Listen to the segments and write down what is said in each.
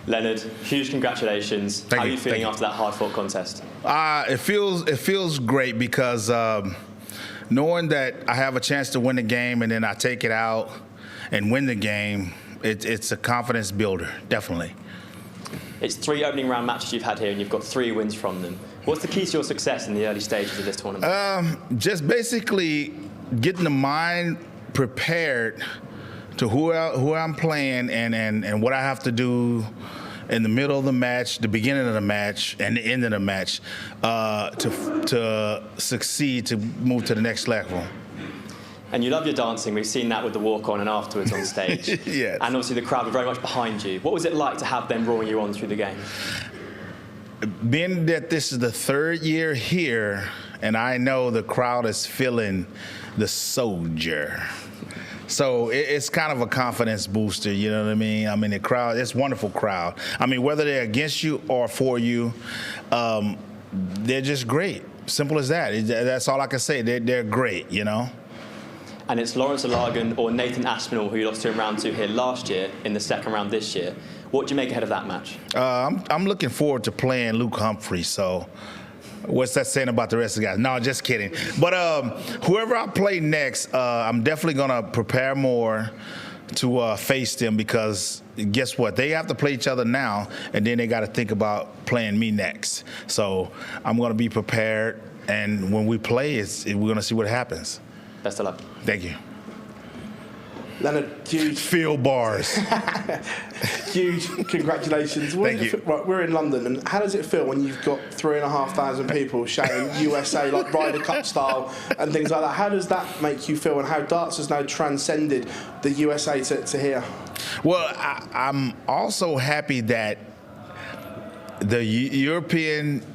Leonard, huge congratulations. How are you feeling after that hard-fought contest? It feels great because knowing that I have a chance to win the game and then I take it out and win the game, it's a confidence builder, definitely. It's 3 opening round matches you've had here, and you've got 3 wins from them. What's the key to your success in the early stages of this tournament? Just basically getting the mind prepared to who I'm playing and what I have to do in the middle of the match, the beginning of the match, and the end of the match to succeed, to move to the next level. And you love your dancing. We've seen that with the walk-on and afterwards on stage. Yes. And obviously the crowd were very much behind you. What was it like to have them roaring you on through the game? Being that this is the 3rd year here, and I know the crowd is feeling the soldier. So it's kind of a confidence booster, you know what I mean? I mean, the crowd, it's a wonderful crowd. I mean, whether they're against you or for you, they're just great. Simple as that. That's all I can say. They're great, you know? And it's Lawrence Alagan or Nathan Aspinall, who you lost to in round 2 here last year, in the 2nd round this year. What do you make ahead of that match? I'm looking forward to playing Luke Humphrey, so what's that saying about the rest of the guys? No, just kidding. But whoever I play next, I'm definitely going to prepare more to face them because guess what? They have to play each other now, and then they got to think about playing me next. So I'm going to be prepared, and when we play, we're going to see what happens. Best of luck. Thank you. Leonard, huge. Field bars. Huge congratulations. Thank you. Right, we're in London, and how does it feel when you've got 3,500 people shouting USA, like Ryder Cup style and things like that? How does that make you feel, and how darts has now transcended the USA to here? Well, I'm also happy that the European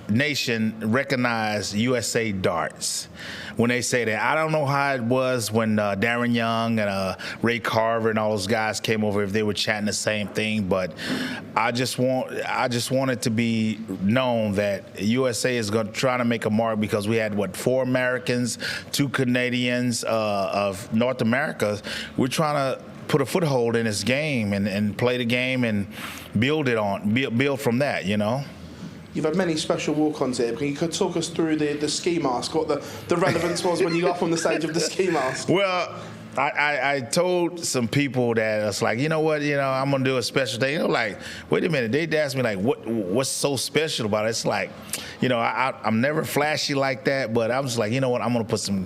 nation recognized USA darts when they say that. I don't know how it was when Darren Young and Ray Carver and all those guys came over, if they were chanting the same thing, but I just want it to be known that USA is going to try to make a mark because we had 4 Americans, 2 Canadians of North America. We're trying to put a foothold in this game and play the game and build from that, you know. You've had many special walk-ons here. You could talk us through the ski mask, what the relevance was when you got up on the stage of the ski mask. Well, I told some people that it's like, you know what, I'm gonna do a special thing. Like, wait a minute, they asked me like, what's so special about it? It's like, I'm never flashy like that, but I was like, you know what, I'm gonna put some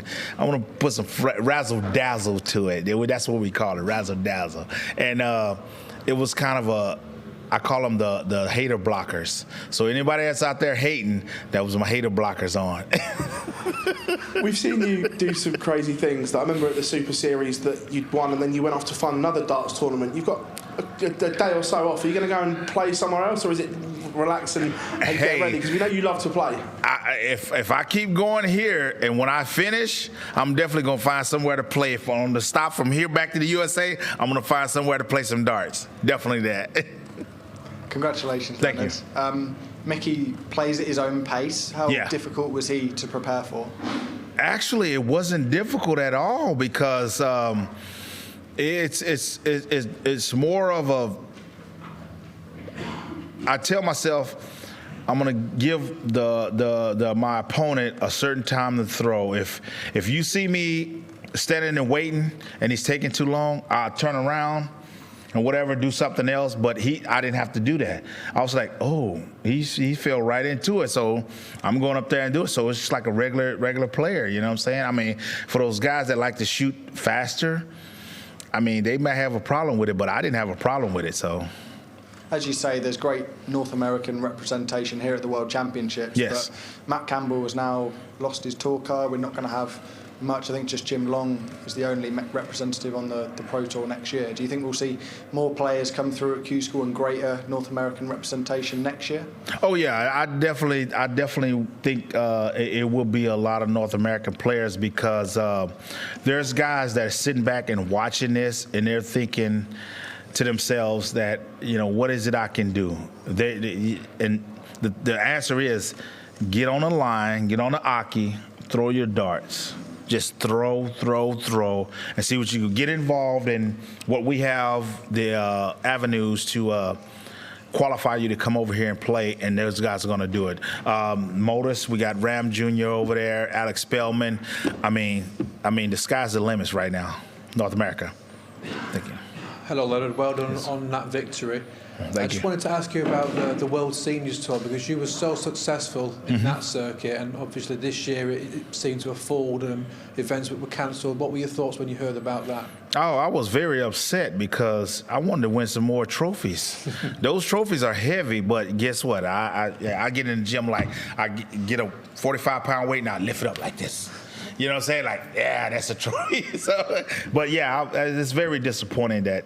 razzle dazzle to it. That's what we call it, razzle dazzle. And it was kind of I call them the hater blockers. So anybody that's out there hating, that was my hater blockers on. We've seen you do some crazy things. I remember at the Super Series that you'd won, and then you went off to find another darts tournament. You've got a day or so off. Are you going to go and play somewhere else, or is it relax and get ready? Because we know you love to play. If I keep going here, and when I finish, I'm definitely going to find somewhere to play. If I'm going to stop from here back to the USA, I'm going to find somewhere to play some darts. Definitely that. Congratulations, Thank Leonard. you. Mickey plays at his own pace. How Yeah. difficult was he to prepare for? Actually, it wasn't difficult at all because it's more of a. I tell myself I'm gonna give my opponent a certain time to throw. If you see me standing and waiting and he's taking too long, I'll turn around and whatever, do something else, but I didn't have to do that. I was like, oh, he fell right into it, so I'm going up there and do it. So it's just like a regular player, you know what I'm saying? I mean, for those guys that like to shoot faster, I mean, they may have a problem with it, but I didn't have a problem with it, so. As you say, there's great North American representation here at the World Championships. Yes. But Matt Campbell has now lost his tour card. We're not going to have much. I think just Jim Long is the only representative on the Pro Tour next year. Do you think we'll see more players come through at Q School and greater North American representation next year? Oh yeah, I definitely think it will be a lot of North American players because there's guys that are sitting back and watching this and they're thinking to themselves that, what is it I can do? And the answer is get on the line, get on the Aki, throw your darts. Just throw, and see what you can get involved in. What we have the avenues to qualify you to come over here and play, and those guys are going to do it. Modus, we got Ram Jr. over there, Alex Spellman. I mean, the sky's the limits right now, North America. Thank you. Hello, Leonard. Well done on that victory. I just wanted to ask you about the World Seniors Tour, because you were so successful in that circuit, and obviously this year it seemed to have fallen and events were cancelled. What were your thoughts when you heard about that? Oh, I was very upset because I wanted to win some more trophies. Those trophies are heavy, but guess what? I get in the gym, like I get a 45-pound weight and I lift it up like this. You know what I'm saying? Like, yeah, that's a trophy. So, but yeah, it's very disappointing that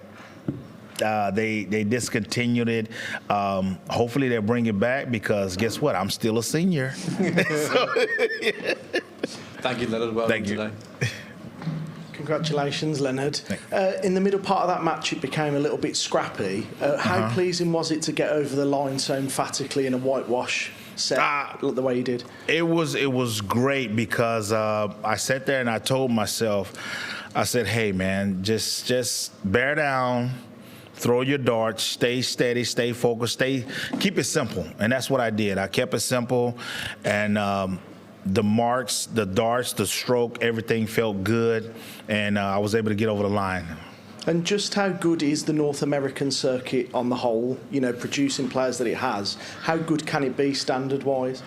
they discontinued it. Hopefully they'll bring it back, because guess what? I'm still a senior. Thank you, Leonard. Well done today. Congratulations, Leonard. In the middle part of that match, it became a little bit scrappy. How pleasing was it to get over the line so emphatically in a whitewash set, the way you did? It was great, because I sat there and I told myself, I said, hey, man, just bear down. Throw your darts, stay steady, stay focused, keep it simple. And that's what I did. I kept it simple, and the marks, the darts, the stroke, everything felt good, and I was able to get over the line. And just how good is the North American circuit on the whole, you know, producing players that it has? How good can it be standard-wise?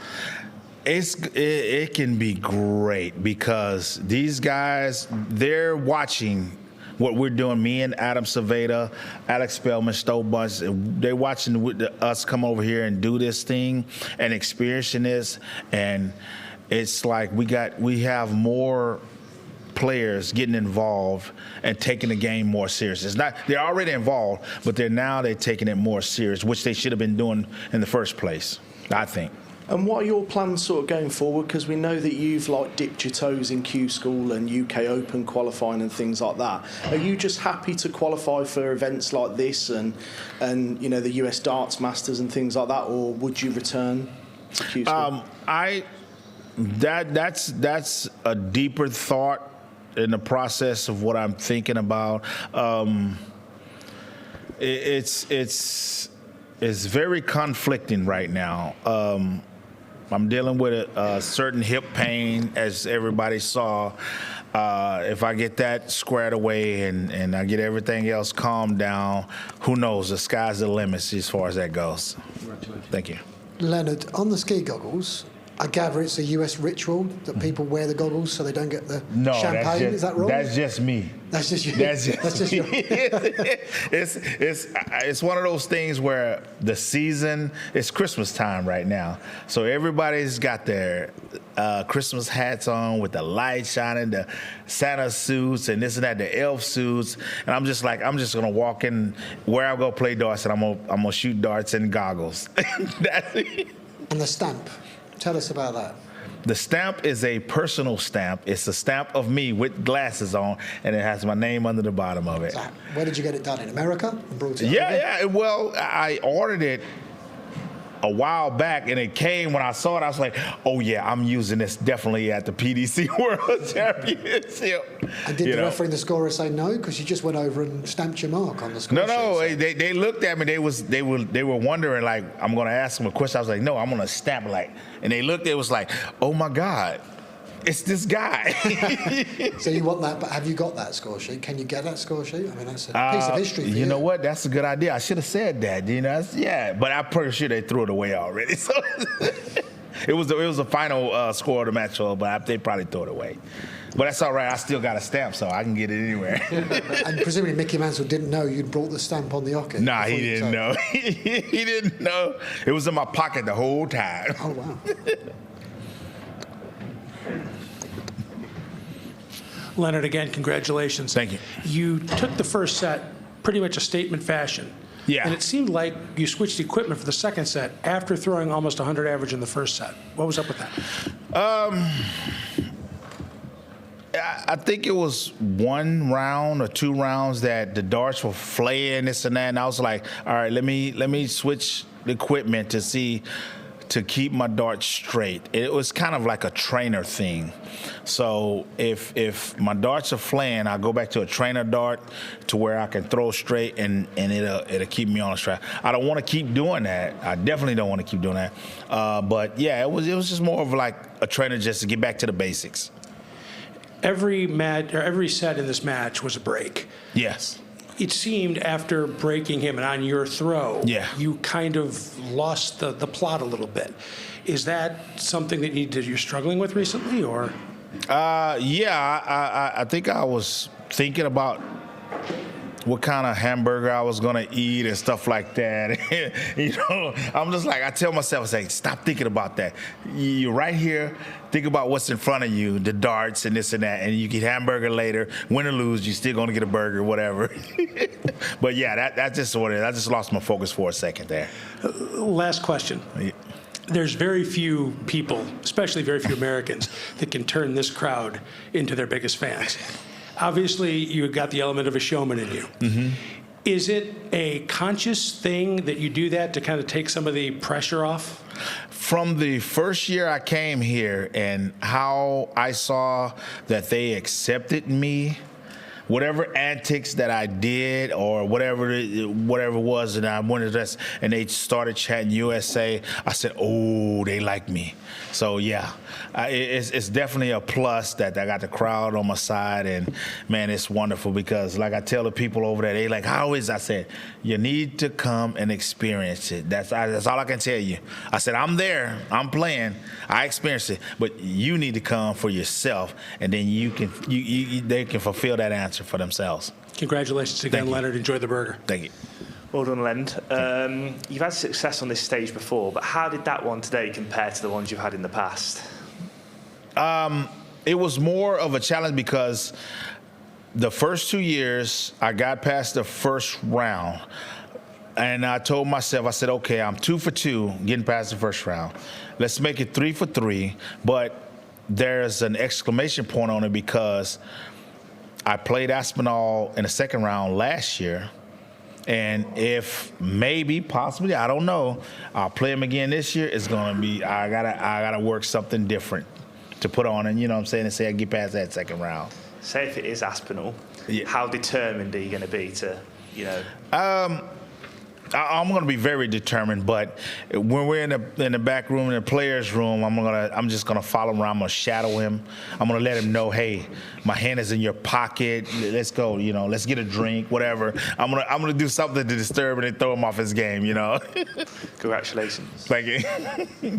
It can be great, because these guys, they're watching what we're doing, me and Adam Cerveda, Alex Spellman, Stowe Bunch. They're watching us come over here and do this thing and experiencing this, and it's like we have more players getting involved and taking the game more serious. It's not, they're already involved, but they're taking it more serious, which they should have been doing in the first place, I think. And what are your plans sort of going forward? Because we know that you've dipped your toes in Q School and UK Open qualifying and things like that. Are you just happy to qualify for events like this and you know, the US Darts Masters and things like that, or would you return to Q School? That's a deeper thought in the process of what I'm thinking about. It's very conflicting right now. I'm dealing with a certain hip pain, as everybody saw. If I get that squared away and I get everything else calmed down, who knows? The sky's the limit as far as that goes. Congratulations. Thank you. Leonard, on the ski goggles, I gather it's a US ritual that people wear the goggles so they don't get the champagne. Is that wrong? That's just me. That's just you. That's just you. It's one of those things where the season, it's Christmas time right now, so everybody's got their Christmas hats on with the light shining, the Santa suits and this and that, the elf suits, and I'm just gonna walk in where I go play darts, and I'm gonna shoot darts in goggles. And the stamp. Tell us about that. The stamp is a personal stamp. It's a stamp of me with glasses on, and it has my name under the bottom of it. So where did you get it done? In America? And brought it over? Yeah. Well, I ordered it a while back, and it came when I saw it. I was like, oh yeah, I'm using this definitely at the PDC World Championship. And did the referee and the scorer say no, because you just went over and stamped your mark on the score? No. They looked at me. They were wondering, like, I'm gonna ask them a question. I was like, no, I'm gonna stamp it, and they looked. It was like, oh my God, it's this guy. So you want that, but have you got that score sheet? Can you get that score sheet? I mean, that's a piece of history for you. You know what? That's a good idea. I should have said that. Yeah, but I'm pretty sure they threw it away already. So it was the final score of the match, but they probably threw it away. But that's all right. I still got a stamp, so I can get it anywhere. And presumably Mickey Mansell didn't know you'd brought the stamp on the hockey. Nah, he didn't know. He didn't know. It was in my pocket the whole time. Oh, wow. Leonard, again, congratulations. Thank you. You took the first set pretty much a statement fashion. Yeah. And it seemed like you switched equipment for the second set after throwing almost 100 average in the first set. What was up with that? I think it was one round or two rounds that the darts were flaying, this and that, and I was like, all right, let me switch the equipment to see to keep my dart straight. It was kind of like a trainer thing. So if my darts are flaying, I'll go back to a trainer dart to where I can throw straight and it'll keep me on the track. I don't want to keep doing that. I definitely don't want to keep doing that. But yeah, it was just more of like a trainer just to get back to the basics. Every match or every set in this match was a break. Yes. It seemed after breaking him and on your throw, yeah, you kind of lost the plot a little bit. Is that something that you're struggling with recently, or? Yeah, I think I was thinking about what kind of hamburger I was gonna eat and stuff like that. You know, I'm just like, I tell myself, I say, stop thinking about that. You're right here. Think about what's in front of you, the darts and this and that, and you get hamburger later. Win or lose, you're still gonna get a burger, whatever. But yeah, that's just what it is. I just lost my focus for a second there. Last question. Yeah. There's very few people, especially very few Americans, that can turn this crowd into their biggest fans. Obviously, you've got the element of a showman in you. Mm-hmm. Is it a conscious thing that you do that to kind of take some of the pressure off? From the first year I came here and how I saw that they accepted me, whatever antics that I did or whatever it was, and I went to this, and they started chanting USA, I said, oh, they like me. So yeah, it's definitely a plus that I got the crowd on my side, and man, it's wonderful because like I tell the people over there, they like, how is it? I said, you need to come and experience it. That's all I can tell you. I said, I'm there, I'm playing, I experienced it, but you need to come for yourself, and then they can fulfill that answer for themselves. Congratulations again, Leonard. Enjoy the burger. Thank you. Well done, Len. You've had success on this stage before, but how did that one today compare to the ones you've had in the past? It was more of a challenge because the first 2 years, I got past the first round. And I told myself, I said, okay, I'm 2 for 2 getting past the first round. Let's make it 3 for 3. But there's an exclamation point on it because I played Aspinall in the second round last year. And if maybe, possibly, I don't know, I'll play him again this year, it's going to be, I gotta work something different to put on, and you know what I'm saying, and say I get past that second round. Say if it is Aspinall, yeah, how determined are you going to be to, you know? I'm going to be very determined, but when we're in the back room, in the players' room, I'm just going to follow him around. I'm going to shadow him. I'm going to let him know, hey, my hand is in your pocket. Let's go, you know, let's get a drink, whatever. I'm going to do something to disturb him and throw him off his game, you know. Congratulations. Thank you.